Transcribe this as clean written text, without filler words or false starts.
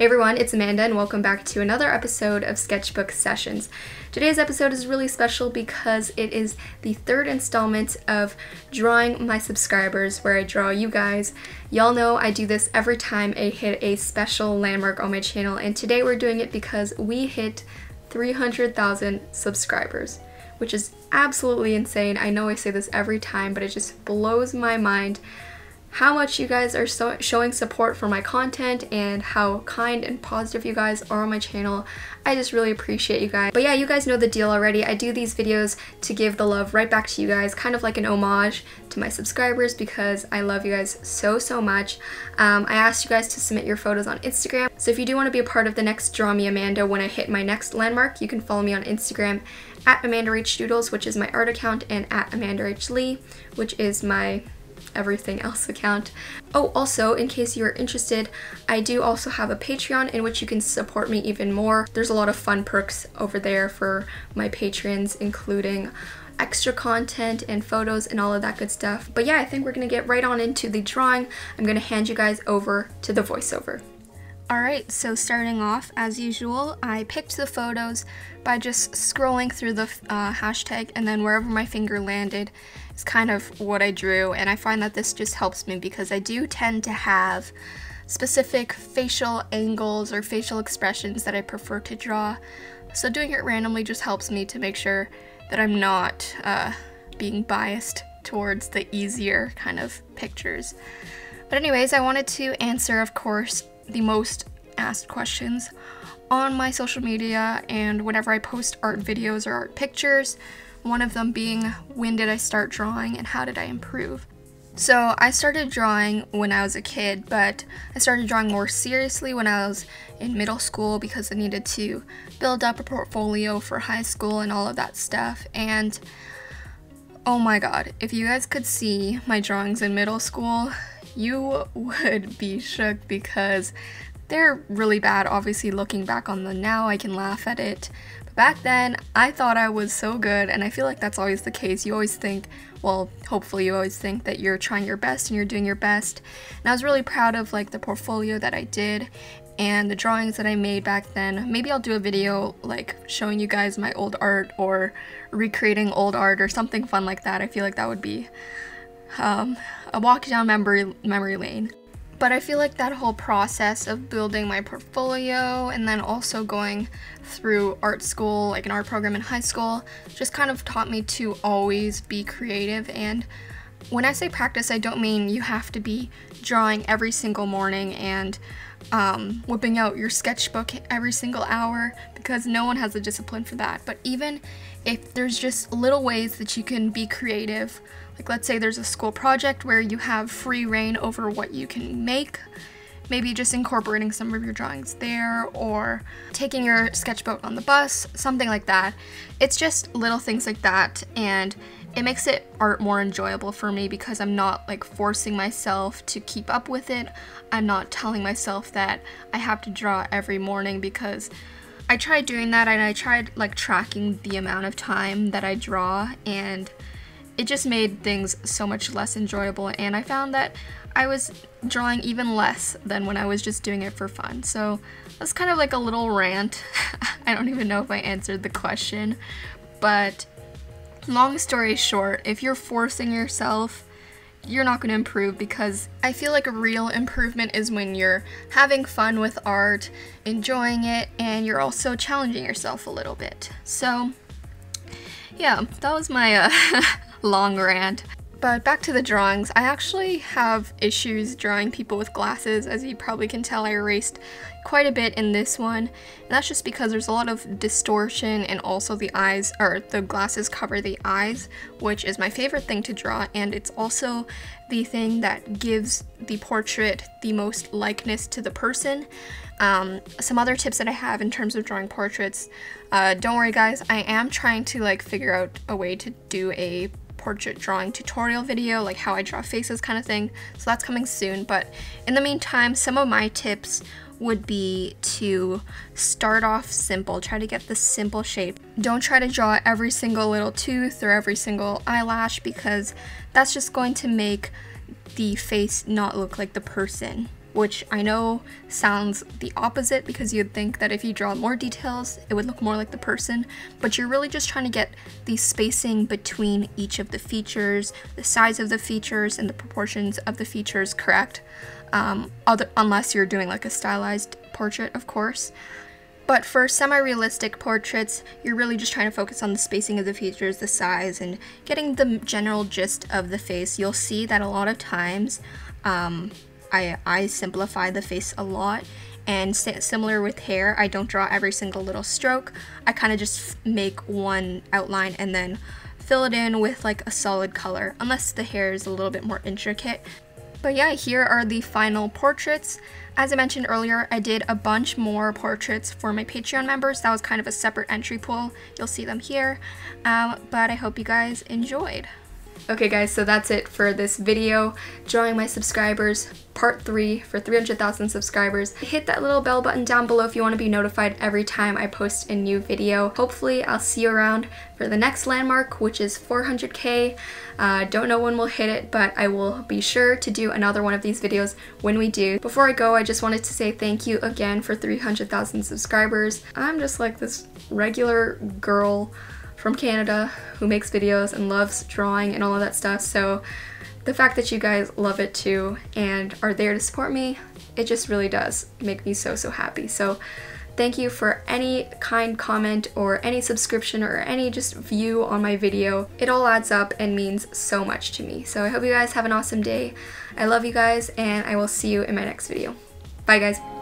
Hey everyone, it's Amanda and welcome back to another episode of Sketchbook Sessions. Today's episode is really special because it is the third installment of drawing my subscribers, where I draw you guys. Y'all know I do this every time I hit a special landmark on my channel, and today we're doing it because we hit 300,000 subscribers, which is absolutely insane. I know I say this every time, but it just blows my mind how much you guys are showing support for my content and how kind and positive you guys are on my channel. I just really appreciate you guys. But yeah, you guys know the deal already. I do these videos to give the love right back to you guys, kind of like an homage to my subscribers because I love you guys so much. I asked you guys to submit your photos on Instagram, so if you do want to be a part of the next Draw Me Amanda when I hit my next landmark, you can follow me on Instagram at AmandaRachDoodles, which is my art account, and at AmandaRachLee, which is my everything else account. Oh, also, in case you are interested, I do also have a Patreon in which you can support me even more. There's a lot of fun perks over there for my patrons, including extra content and photos and all of that good stuff. But yeah, I think we're gonna get right on into the drawing. I'm gonna hand you guys over to the voiceover. Alright, so starting off, as usual, I picked the photos by just scrolling through the hashtag, and then wherever my finger landed is kind of what I drew, and I find that this just helps me because I do tend to have specific facial angles or facial expressions that I prefer to draw, so doing it randomly just helps me to make sure that I'm not being biased towards the easier kind of pictures. But anyways, I wanted to answer, of course, the most asked questions on my social media and whenever I post art videos or art pictures, one of them being, when did I start drawing and how did I improve? So I started drawing when I was a kid, but I started drawing more seriously when I was in middle school because I needed to build up a portfolio for high school and all of that stuff. And oh my god, if you guys could see my drawings in middle school, you would be shook because they're really bad. Obviously, looking back on them now, I can laugh at it. But back then, I thought I was so good, and I feel like that's always the case. You always think, well, hopefully you always think that you're trying your best and you're doing your best. And I was really proud of like the portfolio that I did and the drawings that I made back then. Maybe I'll do a video like showing you guys my old art or recreating old art or something fun like that. I feel like that would be a walk down memory lane. But I feel like that whole process of building my portfolio and then also going through art school, like an art program in high school, just kind of taught me to always be creative. And when I say practice, I don't mean you have to be drawing every single morning and whipping out your sketchbook every single hour, because no one has the discipline for that. But even if there's just little ways that you can be creative, like let's say there's a school project where you have free reign over what you can make, maybe just incorporating some of your drawings there or taking your sketchbook on the bus, something like that. It's just little things like that, and it makes art more enjoyable for me because I'm not like forcing myself to keep up with it. I'm not telling myself that I have to draw every morning, because I tried doing that and I tried like tracking the amount of time that I draw, and it just made things so much less enjoyable, and I found that I was drawing even less than when I was just doing it for fun. So that's kind of like a little rant. I don't even know if I answered the question, but long story short, if you're forcing yourself, you're not going to improve, because I feel like a real improvement is when you're having fun with art, enjoying it, and you're also challenging yourself a little bit. So yeah, that was my long rant. But back to the drawings. I actually have issues drawing people with glasses. As you probably can tell, I erased quite a bit in this one, and that's just because there's a lot of distortion, and also the eyes, or the glasses cover the eyes, which is my favorite thing to draw, and it's also the thing that gives the portrait the most likeness to the person. Some other tips that I have in terms of drawing portraits, don't worry guys, I am trying to like figure out a way to do a portrait drawing tutorial video, like how I draw faces kind of thing, so that's coming soon. But in the meantime, some of my tips would be to start off simple. Try to get the simple shape. Don't try to draw every single little tooth or every single eyelash, because that's just going to make the face not look like the person. which I know sounds the opposite because you'd think that if you draw more details, it would look more like the person, but you're really just trying to get the spacing between each of the features, the size of the features, and the proportions of the features correct, unless you're doing like a stylized portrait, of course. But for semi-realistic portraits, you're really just trying to focus on the spacing of the features, the size, and getting the general gist of the face. You'll see that a lot of times I simplify the face a lot, and similar with hair, I don't draw every single little stroke. I kind of just make one outline and then fill it in with like a solid color, unless the hair is a little bit more intricate. But yeah, here are the final portraits. As I mentioned earlier, I did a bunch more portraits for my Patreon members. That was kind of a separate entry pool. You'll see them here, but I hope you guys enjoyed. Okay guys, so that's it for this video, drawing my subscribers, part 3 for 300,000 subscribers. Hit that little bell button down below if you want to be notified every time I post a new video. Hopefully I'll see you around for the next landmark, which is 400K. Don't know when we'll hit it, but I will be sure to do another one of these videos when we do. Before I go, I just wanted to say thank you again for 300,000 subscribers. I'm just like this regular girl from Canada who makes videos and loves drawing and all of that stuff, so the fact that you guys love it too and are there to support me, it just really does make me so happy. So thank you for any kind comment or any subscription or any just view on my video. It all adds up and means so much to me. So I hope you guys have an awesome day. I love you guys, and I will see you in my next video. Bye guys.